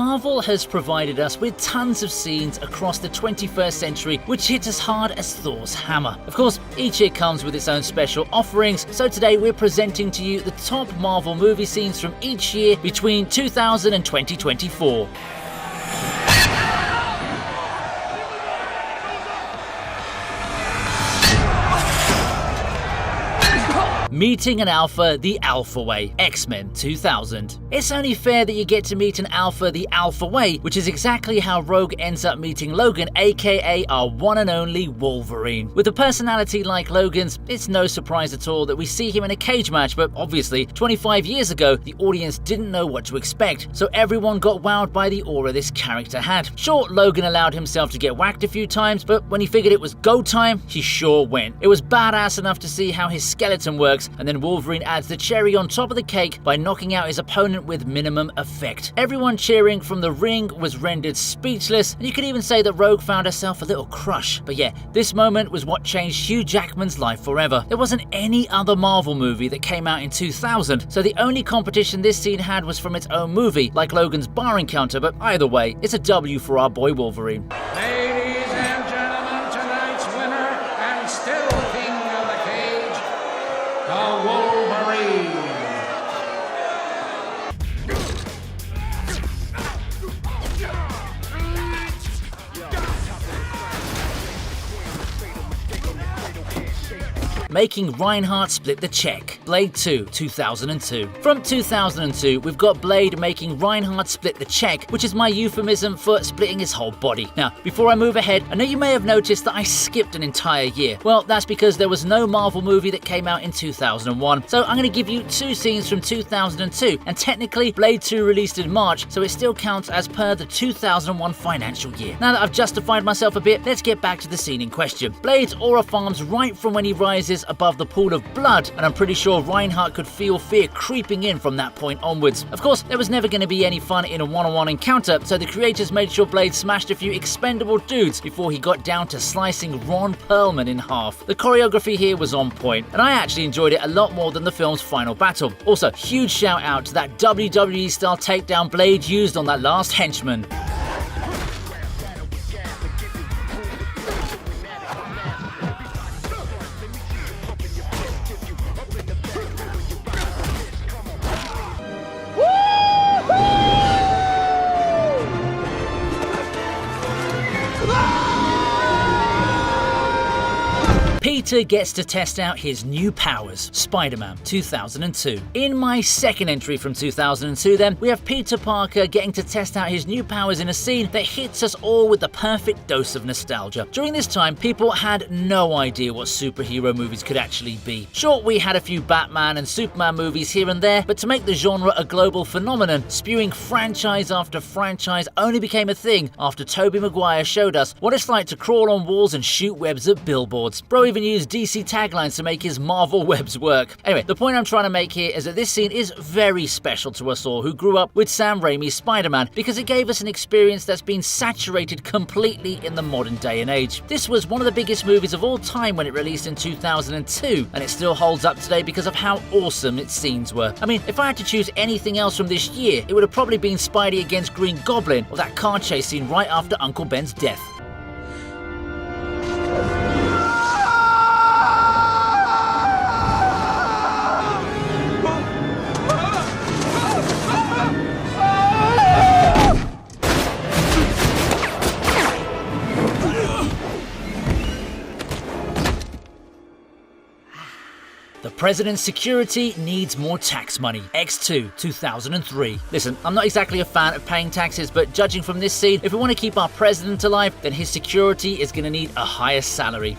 Marvel has provided us with tons of scenes across the 21st century which hit as hard as Thor's hammer. Of course, each year comes with its own special offerings, so today we're presenting to you the top Marvel movie scenes from each year between 2000 and 2024. Meeting an Alpha the Alpha Way, X-Men 2000. It's only fair that you get to meet an Alpha the Alpha Way, which is exactly how Rogue ends up meeting Logan, aka our one and only Wolverine. With a personality like Logan's, it's no surprise at all that we see him in a cage match, but obviously 25 years ago the audience didn't know what to expect, so everyone got wowed by the aura this character had. Sure, Logan allowed himself to get whacked a few times, but when he figured it was go time, he sure went. It was badass enough to see how his skeleton works, and then Wolverine adds the cherry on top of the cake by knocking out his opponent with minimum effect. Everyone cheering from the ring was rendered speechless, and you could even say that Rogue found herself a little crush. But yeah, this moment was what changed Hugh Jackman's life forever. There wasn't any other Marvel movie that came out in 2000, so the only competition this scene had was from its own movie, like Logan's bar encounter, but either way, it's a W for our boy Wolverine. Ladies and gentlemen, tonight's winner and still king of the cage, the Wolverine. Making Reinhardt split the check, Blade 2, 2002. From 2002, we've got Blade making Reinhardt split the check, which is my euphemism for splitting his whole body. Now, before I move ahead, I know you may have noticed that I skipped an entire year. Well, that's because there was no Marvel movie that came out in 2001, so I'm going to give you two scenes from 2002, and technically Blade 2 released in March, so it still counts as per the 2001 financial year. Now that I've justified myself a bit, let's get back to the scene in question. Blade's aura farms right from when he rises above the pool of blood, and I'm pretty sure Reinhardt could feel fear creeping in from that point onwards. Of course, there was never going to be any fun in a one-on-one encounter, so the creators made sure Blade smashed a few expendable dudes before he got down to slicing Ron Perlman in half. The choreography here was on point, and I actually enjoyed it a lot more than the film's final battle. Also, huge shout out to that WWE style takedown Blade used on that last henchman. Peter gets to test out his new powers, Spider-Man 2002. In my second entry from 2002 then, we have Peter Parker getting to test out his new powers in a scene that hits us all with the perfect dose of nostalgia. During this time, people had no idea what superhero movies could actually be. Sure, we had a few Batman and Superman movies here and there, but to make the genre a global phenomenon, spewing franchise after franchise only became a thing after Tobey Maguire showed us what it's like to crawl on walls and shoot webs at billboards. Bro even used DC taglines to make his Marvel webs work. Anyway, the point I'm trying to make here is that this scene is very special to us all who grew up with Sam Raimi's Spider-Man, because it gave us an experience that's been saturated completely in the modern day and age. This was one of the biggest movies of all time when it released in 2002, and it still holds up today because of how awesome its scenes were. I mean, if I had to choose anything else from this year, it would have probably been Spidey against Green Goblin, or that car chase scene right after Uncle Ben's death. The president's security needs more tax money. X2, 2003. Listen, I'm not exactly a fan of paying taxes, but judging from this scene, if we want to keep our president alive, then his security is going to need a higher salary.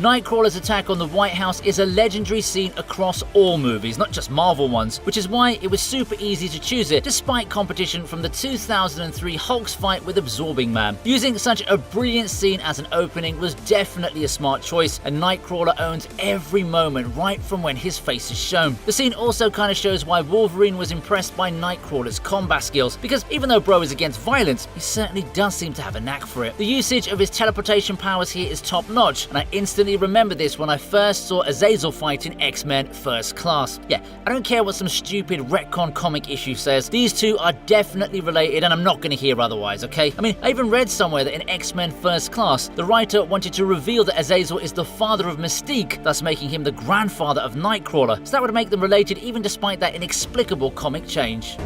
Nightcrawler's attack on the White House is a legendary scene across all movies, not just Marvel ones, which is why it was super easy to choose it, despite competition from the 2003 Hulk's fight with Absorbing Man. Using such a brilliant scene as an opening was definitely a smart choice, and Nightcrawler owns every moment right from when his face is shown. The scene also kind of shows why Wolverine was impressed by Nightcrawler's combat skills, because even though Bro is against violence, he certainly does seem to have a knack for it. The usage of his teleportation powers here is top notch, and I instantly definitely remember this when I first saw Azazel fight in X-Men First Class. Yeah, I don't care what some stupid retcon comic issue says, these two are definitely related and I'm not going to hear otherwise, okay? I mean, I even read somewhere that in X-Men First Class, the writer wanted to reveal that Azazel is the father of Mystique, thus making him the grandfather of Nightcrawler, so that would make them related even despite that inexplicable comic change.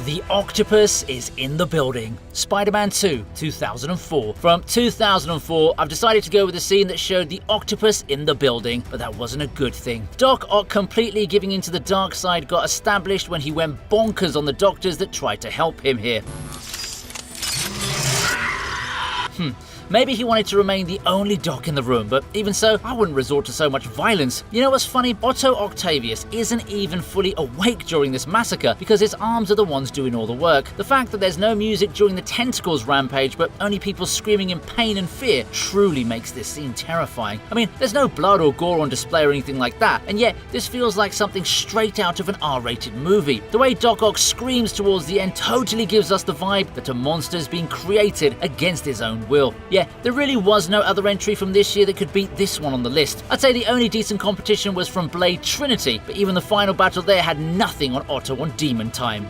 The Octopus is in the building. Spider-Man 2, 2004. From 2004, I've decided to go with a scene that showed the Octopus in the building, but that wasn't a good thing. Doc Ock completely giving into the dark side got established when he went bonkers on the doctors that tried to help him here. Maybe he wanted to remain the only Doc in the room, but even so, I wouldn't resort to so much violence. You know what's funny? Otto Octavius isn't even fully awake during this massacre because his arms are the ones doing all the work. The fact that there's no music during the Tentacles rampage, but only people screaming in pain and fear, truly makes this scene terrifying. I mean, there's no blood or gore on display or anything like that, and yet this feels like something straight out of an R-rated movie. The way Doc Ock screams towards the end totally gives us the vibe that a monster's been created against his own will. Yeah, there really was no other entry from this year that could beat this one on the list. I'd say the only decent competition was from Blade Trinity, but even the final battle there had nothing on Otto on Demon Time.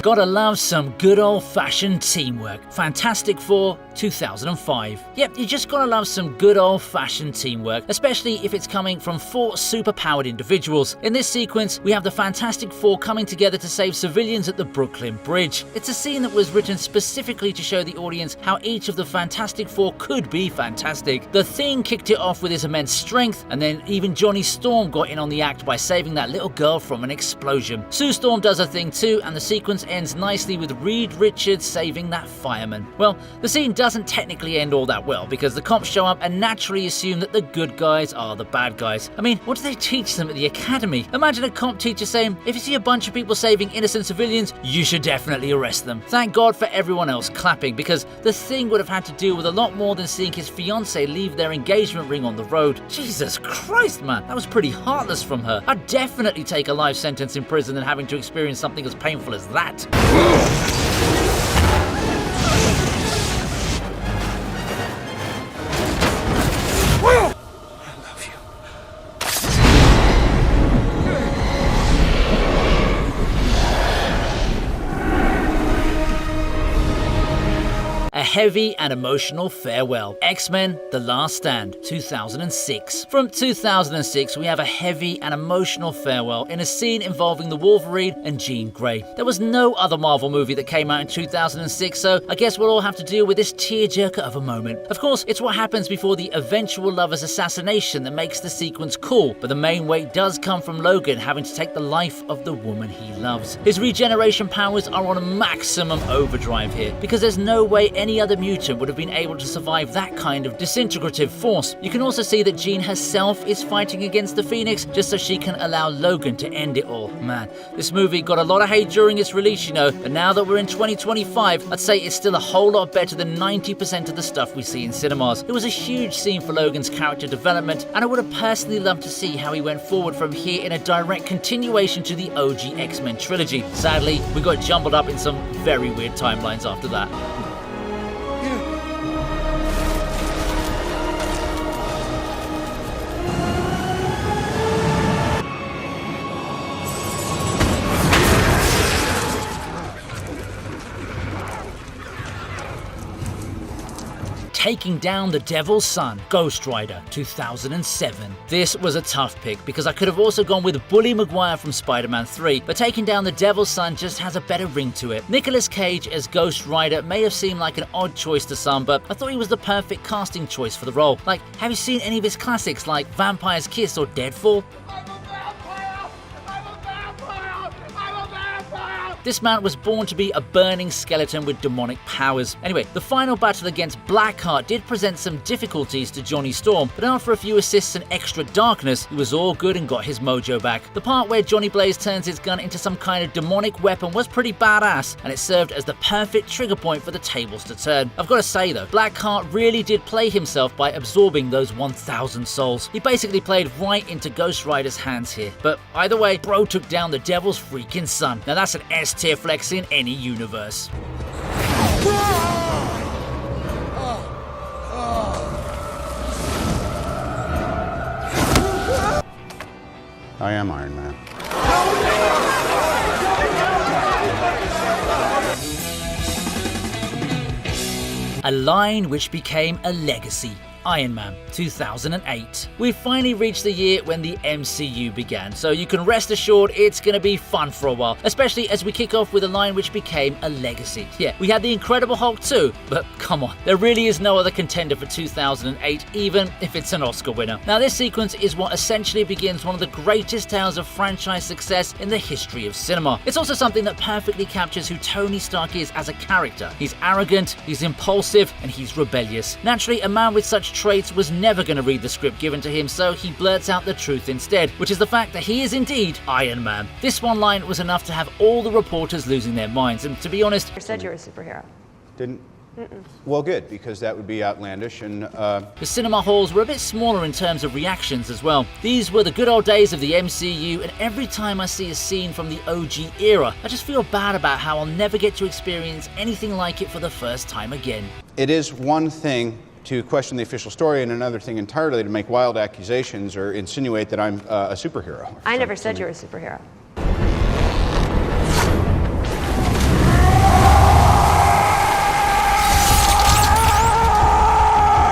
Gotta love some good old-fashioned teamwork. Fantastic Four 2005. Yep, you just gotta love some good old-fashioned teamwork, especially if it's coming from 4 super-powered individuals. In this sequence, we have the Fantastic Four coming together to save civilians at the Brooklyn Bridge. It's a scene that was written specifically to show the audience how each of the Fantastic Four could be fantastic. The Thing kicked it off with his immense strength, and then even Johnny Storm got in on the act by saving that little girl from an explosion. Sue Storm does her thing too, and the sequence ends nicely with Reed Richards saving that fireman. Well, the scene doesn't technically end all that well because the cops show up and naturally assume that the good guys are the bad guys. I mean, what do they teach them at the academy? Imagine a cop teacher saying, if you see a bunch of people saving innocent civilians, you should definitely arrest them. Thank God for everyone else clapping, because the Thing would have had to deal with a lot more than seeing his fiancée leave their engagement ring on the road. Jesus Christ, man, that was pretty heartless from her. I'd definitely take a life sentence in prison than having to experience something as painful as that. A heavy and emotional farewell. X-Men The Last Stand, 2006. From 2006, we have a heavy and emotional farewell in a scene involving the Wolverine and Jean Grey. There was no other Marvel movie that came out in 2006, so I guess we'll all have to deal with this tearjerker of a moment. Of course, it's what happens before the eventual lover's assassination that makes the sequence cool, but the main weight does come from Logan having to take the life of the woman he loves. His regeneration powers are on maximum overdrive here, because there's no way any other mutant would have been able to survive that kind of disintegrative force. You can also see that Jean herself is fighting against the Phoenix just so she can allow Logan to end it all. Man, this movie got a lot of hate during its release, you know, but now that we're in 2025, I'd say it's still a whole lot better than 90% of the stuff we see in cinemas. It was a huge scene for Logan's character development, and I would have personally loved to see how he went forward from here in a direct continuation to the OG X-Men trilogy. Sadly, we got jumbled up in some very weird timelines after that. Taking down the Devil's Son, Ghost Rider, 2007. This was a tough pick because I could have also gone with Bully Maguire from Spider-Man 3, but taking down the Devil's Son just has a better ring to it. Nicolas Cage as Ghost Rider may have seemed like an odd choice to some, but I thought he was the perfect casting choice for the role. Like, have you seen any of his classics like Vampire's Kiss or Deadfall? I'm a vampire! I'm a vampire! I'm a vampire! This man was born to be a burning skeleton with demonic powers. Anyway, the final battle against Blackheart did present some difficulties to Johnny Storm, but after a few assists and extra darkness, he was all good and got his mojo back. The part where Johnny Blaze turns his gun into some kind of demonic weapon was pretty badass, and it served as the perfect trigger point for the tables to turn. I've got to say though, Blackheart really did play himself by absorbing those 1,000 souls. He basically played right into Ghost Rider's hands here. But either way, bro took down the devil's freaking son. Now that's an S tier flex in any universe. I am Iron Man. A line which became a legacy. Iron Man 2008. We've finally reached the year when the MCU began, so you can rest assured it's gonna be fun for a while, especially as we kick off with a line which became a legacy. Yeah, we had the Incredible Hulk too, but come on, there really is no other contender for 2008, even if it's an Oscar winner. Now this sequence is what essentially begins one of the greatest tales of franchise success in the history of cinema. It's also something that perfectly captures who Tony Stark is as a character. He's arrogant, he's impulsive, and he's rebellious. Naturally, a man with such traits was never going to read the script given to him, so he blurts out the truth instead, which is the fact that he is indeed Iron Man. This one line was enough to have all the reporters losing their minds, and to be honest, You said you were a superhero. Didn't? Well, good, because that would be outlandish and, the cinema halls were a bit smaller in terms of reactions as well. These were the good old days of the MCU, and every time I see a scene from the OG era, I just feel bad about how I'll never get to experience anything like it for the first time again. it is one thing to question the official story and another thing entirely to make wild accusations or insinuate that I'm a superhero. I never said you were a superhero.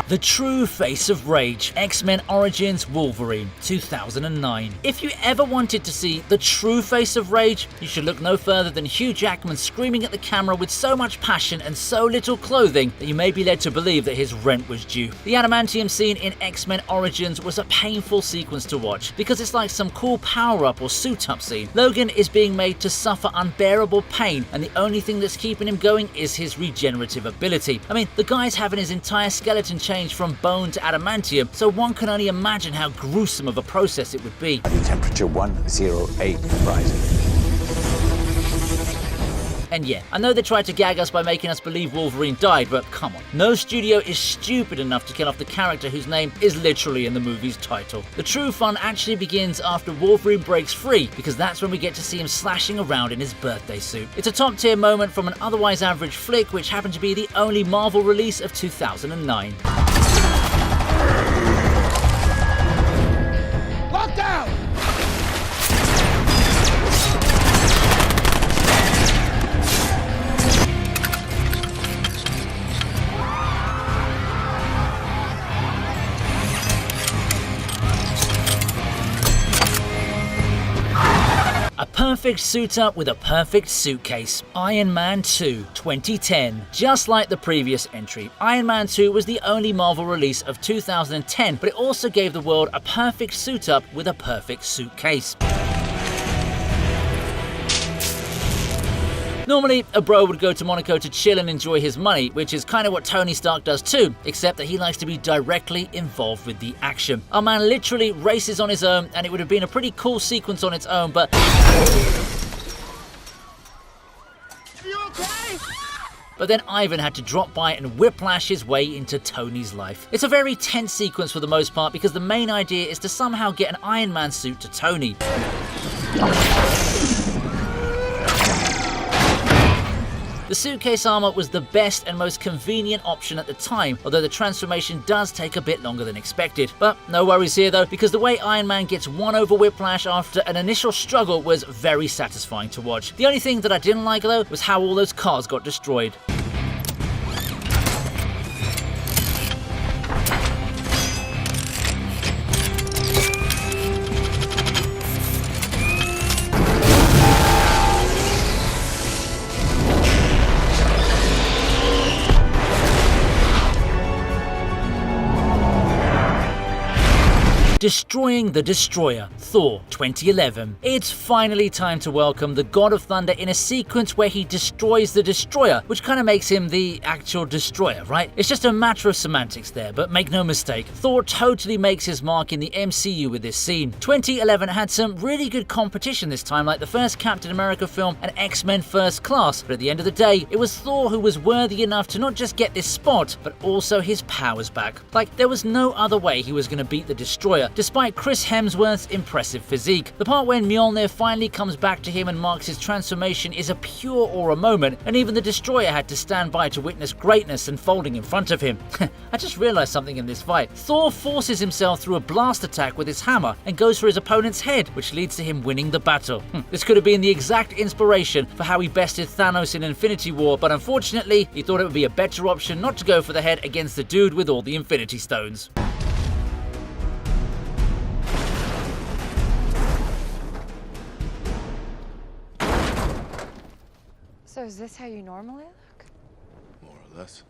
The True Face of Rage, X-Men Origins Wolverine, 2009. If you ever wanted to see the true face of rage, you should look no further than Hugh Jackman screaming at the camera with so much passion and so little clothing that you may be led to believe that his rent was due. The adamantium scene in X-Men Origins was a painful sequence to watch because it's like some cool power-up or suit-up scene. Logan is being made to suffer unbearable pain, and the only thing that's keeping him going is his regenerative ability. I mean, the guy's having his entire skeleton changed from bone to adamantium, so one can only imagine how gruesome of a process it would be. Temperature 108 rising. And yeah, I know they tried to gag us by making us believe Wolverine died, but come on. No studio is stupid enough to kill off the character whose name is literally in the movie's title. The true fun actually begins after Wolverine breaks free, because that's when we get to see him slashing around in his birthday suit. It's a top tier moment from an otherwise average flick, which happened to be the only Marvel release of 2009. Lockdown! A perfect suit up with a perfect suitcase. Iron Man 2, 2010. Just like the previous entry, Iron Man 2 was the only Marvel release of 2010, but it also gave the world a perfect suit up with a perfect suitcase. Normally, a bro would go to Monaco to chill and enjoy his money, which is kind of what Tony Stark does too, except that he likes to be directly involved with the action. Our man literally races on his own, and it would have been a pretty cool sequence on its own, but... But then Ivan had to drop by and whiplash his way into Tony's life. It's a very tense sequence for the most part because the main idea is to somehow get an Iron Man suit to Tony. The suitcase armor was the best and most convenient option at the time, although the transformation does take a bit longer than expected. But no worries here though, because the way Iron Man gets won over Whiplash after an initial struggle was very satisfying to watch. The only thing that I didn't like though was how all those cars got destroyed. Destroying the Destroyer, Thor 2011. It's finally time to welcome the God of Thunder in a sequence where he destroys the Destroyer, which kind of makes him the actual Destroyer, right? It's just a matter of semantics there, but make no mistake, Thor totally makes his mark in the MCU with this scene. 2011 had some really good competition this time, like the first Captain America film and X-Men First Class, but at the end of the day, it was Thor who was worthy enough to not just get this spot, but also his powers back. Like, there was no other way he was going to beat the Destroyer, despite Chris Hemsworth's impressive physique. The part when Mjolnir finally comes back to him and marks his transformation is a pure aura moment, and even the Destroyer had to stand by to witness greatness unfolding in front of him. I just realized something in this fight. Thor forces himself through a blast attack with his hammer and goes for his opponent's head, which leads to him winning the battle. This could have been the exact inspiration for how he bested Thanos in Infinity War, but unfortunately, he thought it would be a better option not to go for the head against the dude with all the Infinity Stones. So is this how you normally look? More or less.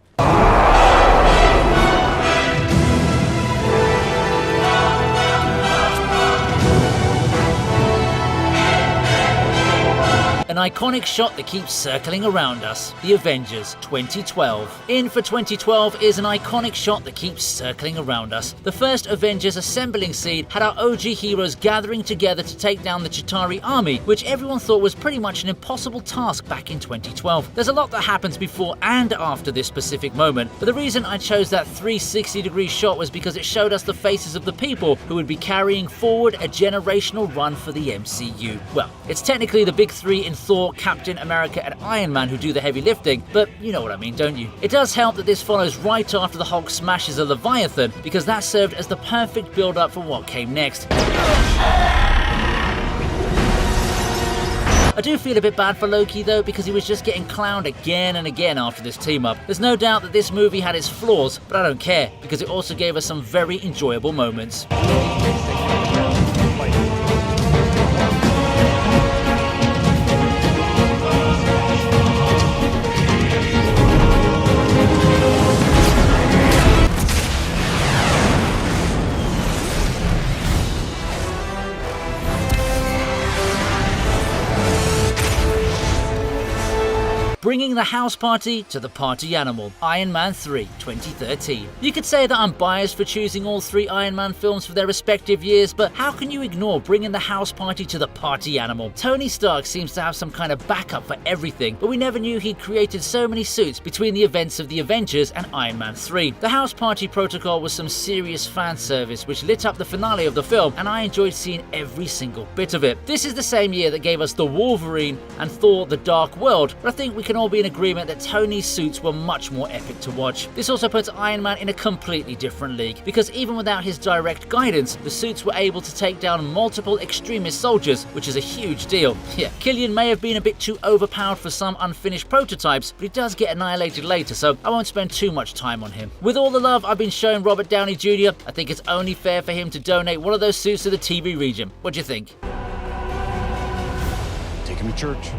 An iconic shot that keeps circling around us, The Avengers 2012. In for 2012 is an iconic shot that keeps circling around us. The first Avengers assembling scene had our OG heroes gathering together to take down the Chitauri army, which everyone thought was pretty much an impossible task back in 2012. There's a lot that happens before and after this specific moment, but the reason I chose that 360-degree shot was because it showed us the faces of the people who would be carrying forward a generational run for the MCU. Well, it's technically the big three in Thor, Captain America and Iron Man who do the heavy lifting, but you know what I mean, don't you? It does help that this follows right after the Hulk smashes a Leviathan, because that served as the perfect build-up for what came next. I do feel a bit bad for Loki though, because he was just getting clowned again and again after this team-up. There's no doubt that this movie had its flaws, but I don't care, because it also gave us some very enjoyable moments. Bringing the house party to the party animal, Iron Man 3, 2013. You could say that I'm biased for choosing all three Iron Man films for their respective years, but how can you ignore bringing the house party to the party animal? Tony Stark seems to have some kind of backup for everything, but we never knew he'd created so many suits between the events of the Avengers and Iron Man 3. The house party protocol was some serious fan service which lit up the finale of the film, and I enjoyed seeing every single bit of it. This is the same year that gave us the Wolverine and Thor: The Dark World, but I think we can all be in agreement that Tony's suits were much more epic to watch. This also puts Iron Man in a completely different league, because even without his direct guidance, the suits were able to take down multiple extremist soldiers, which is a huge deal. Yeah, Killian may have been a bit too overpowered for some unfinished prototypes, but he does get annihilated later, so I won't spend too much time on him. With all the love I've been showing Robert Downey Jr., I think it's only fair for him to donate one of those suits to the TV region. What do you think? Take him to church.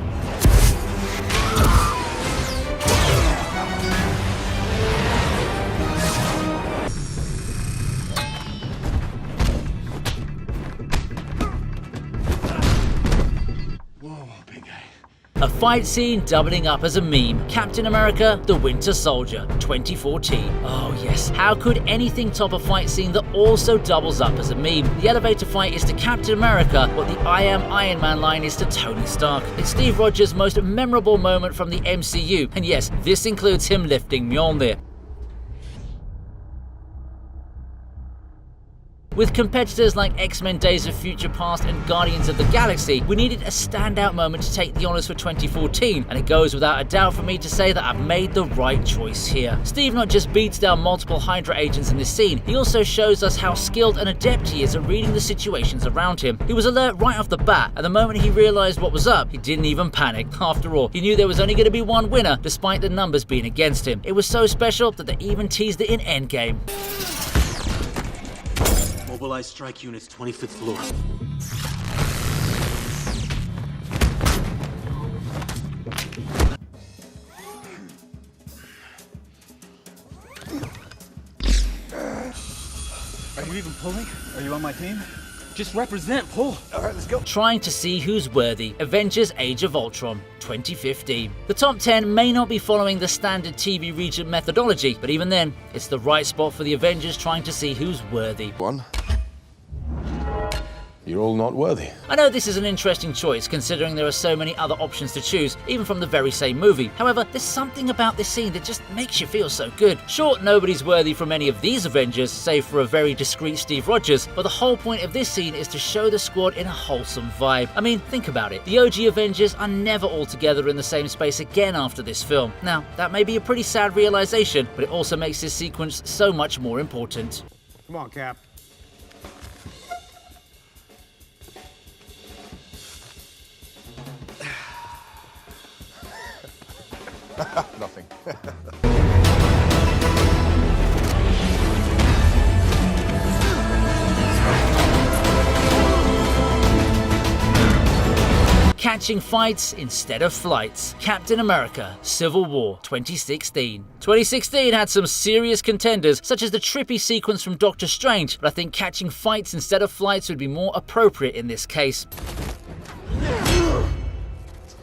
A fight scene doubling up as a meme. Captain America: The Winter Soldier, 2014. Oh yes, how could anything top a fight scene that also doubles up as a meme? The elevator fight is to Captain America what the "I am Iron Man" line is to Tony Stark. It's Steve Rogers' most memorable moment from the MCU, and yes, this includes him lifting Mjolnir. With competitors like X-Men Days of Future Past and Guardians of the Galaxy, we needed a standout moment to take the honours for 2014, and it goes without a doubt for me to say that I've made the right choice here. Steve not just beats down multiple Hydra agents in this scene, he also shows us how skilled and adept he is at reading the situations around him. He was alert right off the bat, and the moment he realised what was up, he didn't even panic. After all, he knew there was only going to be one winner, despite the numbers being against him. It was so special that they even teased it in Endgame. Mobilize strike units, 25th floor. I you even pulling? Are you on my team? Just represent, pull. All right, let's go. Trying to see who's worthy. Avengers Age of Ultron, 2015. The top 10 may not be following the standard TV region methodology, but even then, it's the right spot for the Avengers trying to see who's worthy. One. You're all not worthy. I know this is an interesting choice considering there are so many other options to choose, even from the very same movie. However, there's something about this scene that just makes you feel so good. Sure, nobody's worthy from any of these Avengers, save for a very discreet Steve Rogers, but the whole point of this scene is to show the squad in a wholesome vibe. I mean, think about it. The OG Avengers are never all together in the same space again after this film. Now, that may be a pretty sad realization, but it also makes this sequence so much more important. Come on, Cap. Nothing. Catching fights instead of flights. Captain America, Civil War, 2016. 2016 had some serious contenders, such as the trippy sequence from Doctor Strange, but I think catching fights instead of flights would be more appropriate in this case.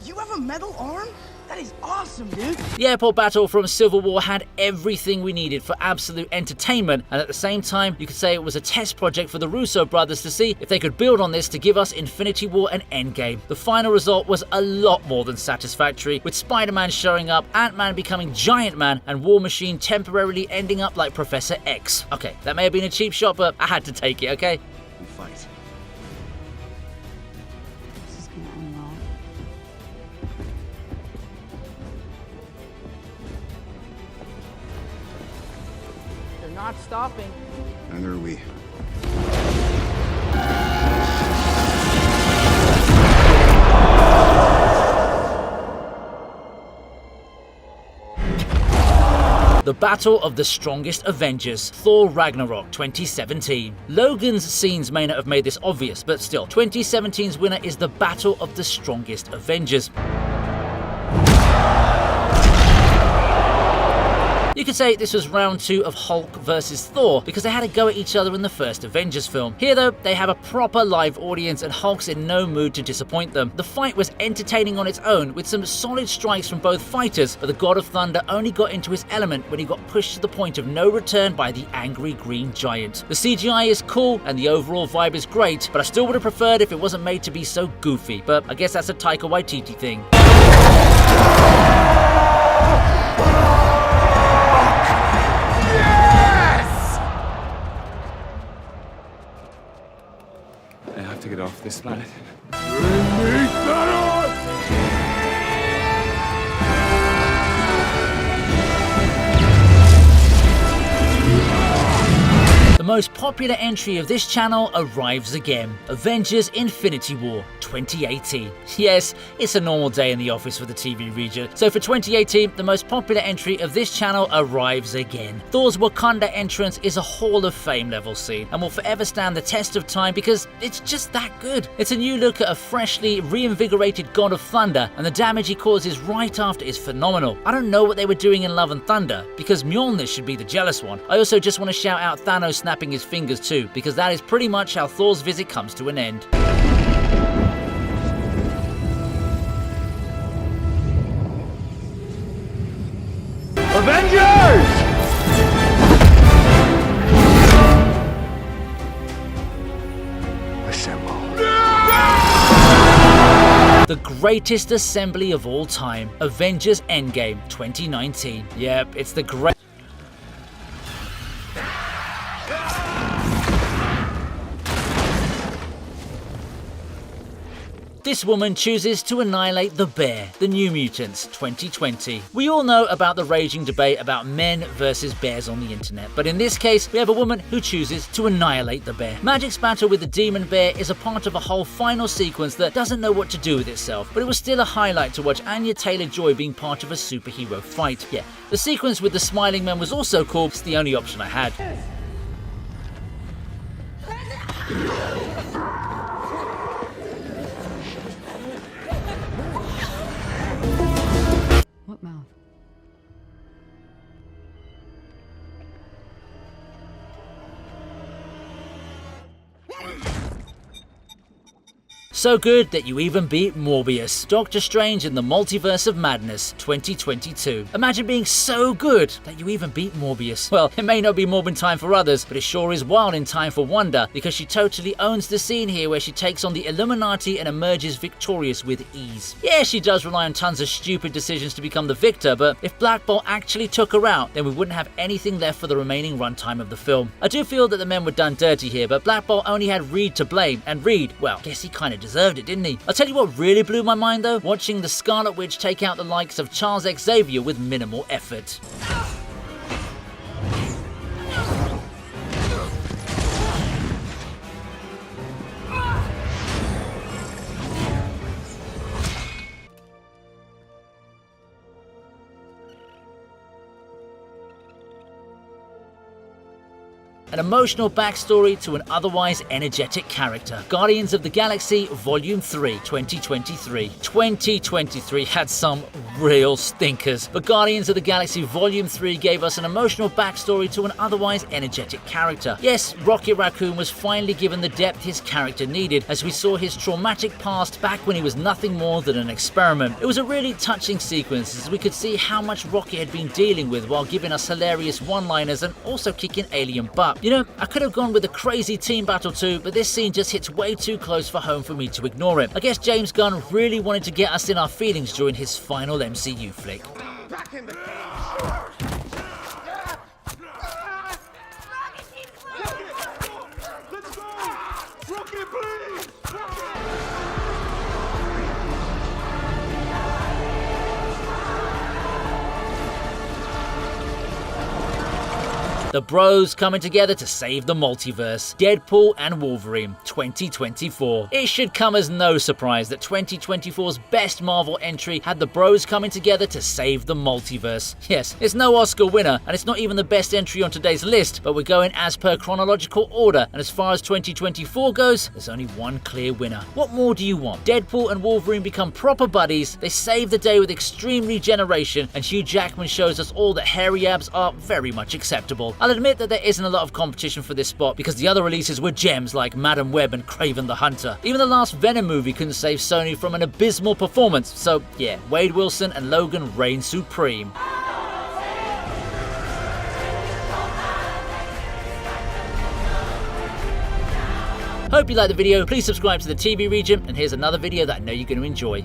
You have a metal arm? That is awesome, dude! The airport battle from Civil War had everything we needed for absolute entertainment, and at the same time, you could say it was a test project for the Russo brothers to see if they could build on this to give us Infinity War and Endgame. The final result was a lot more than satisfactory, with Spider-Man showing up, Ant-Man becoming Giant Man, and War Machine temporarily ending up like Professor X. Okay, that may have been a cheap shot, but I had to take it, okay? We fight. This is gonna end well. They're not stopping. Neither are we. The Battle of the Strongest Avengers, Thor Ragnarok 2017. Logan's scenes may not have made this obvious, but still, 2017's winner is the Battle of the Strongest Avengers. You could say this was round 2 of Hulk versus Thor because they had a go at each other in the first Avengers film. Here though, they have a proper live audience and Hulk's in no mood to disappoint them. The fight was entertaining on its own with some solid strikes from both fighters, but the God of Thunder only got into his element when he got pushed to the point of no return by the angry green giant. The CGI is cool and the overall vibe is great, but I still would have preferred if it wasn't made to be so goofy, but I guess that's a Taika Waititi thing. I have to get off this planet. The most popular entry of this channel arrives again. Avengers Infinity War 2018. Yes, it's a normal day in the office for the TV region. So for 2018, the most popular entry of this channel arrives again. Thor's Wakanda entrance is a Hall of Fame level scene and will forever stand the test of time because it's just that good. It's a new look at a freshly reinvigorated God of Thunder, and the damage he causes right after is phenomenal. I don't know what they were doing in Love and Thunder because Mjolnir should be the jealous one. I also just want to shout out Thanos snapping his fingers too, because that is pretty much how Thor's visit comes to an end. Avengers! Assemble. The greatest assembly of all time, Avengers Endgame 2019. Yep, it's the great... This woman chooses to annihilate the Bear, the New Mutants 2020. We all know about the raging debate about men versus bears on the internet, but in this case, we have a woman who chooses to annihilate the bear. Magic's battle with the demon bear is a part of a whole final sequence that doesn't know what to do with itself, but it was still a highlight to watch Anya Taylor-Joy being part of a superhero fight. Yeah, the sequence with the smiling men was also cool, it's the only option I had. What mouth? So good that you even beat Morbius. Doctor Strange in the Multiverse of Madness 2022. Imagine being so good that you even beat Morbius. Well, it may not be Morbin time for others, but it sure is wild in time for Wanda, because she totally owns the scene here where she takes on the Illuminati and emerges victorious with ease. Yeah, she does rely on tons of stupid decisions to become the victor, but if Black Bolt actually took her out, then we wouldn't have anything left for the remaining runtime of the film. I do feel that the men were done dirty here, but Black Bolt only had Reed to blame, and Reed, well, guess he kinda deserved it, didn't he? I'll tell you what really blew my mind though, watching the Scarlet Witch take out the likes of Charles Xavier with minimal effort. An emotional backstory to an otherwise energetic character. Guardians of the Galaxy Volume 3, 2023. 2023 had some real stinkers, but Guardians of the Galaxy Volume 3 gave us an emotional backstory to an otherwise energetic character. Yes, Rocket Raccoon was finally given the depth his character needed, as we saw his traumatic past back when he was nothing more than an experiment. It was a really touching sequence, as we could see how much Rocket had been dealing with while giving us hilarious one-liners and also kicking alien butt. You know, I could have gone with a crazy team battle too, but this scene just hits way too close for home for me to ignore it. I guess James Gunn really wanted to get us in our feelings during his final MCU flick. Back in the cage. Let's go! Rocket, please! The bros coming together to save the multiverse. Deadpool and Wolverine 2024. It should come as no surprise that 2024's best Marvel entry had the bros coming together to save the multiverse. Yes, it's no Oscar winner, and it's not even the best entry on today's list, but we're going as per chronological order, and as far as 2024 goes, there's only one clear winner. What more do you want? Deadpool and Wolverine become proper buddies, they save the day with extreme regeneration, and Hugh Jackman shows us all that hairy abs are very much acceptable. I'll admit that there isn't a lot of competition for this spot because the other releases were gems like Madam Web and Kraven the Hunter. Even the last Venom movie couldn't save Sony from an abysmal performance, so yeah, Wade Wilson and Logan reign supreme. Hope you liked the video, please subscribe to the TV Region, and here's another video that I know you're going to enjoy.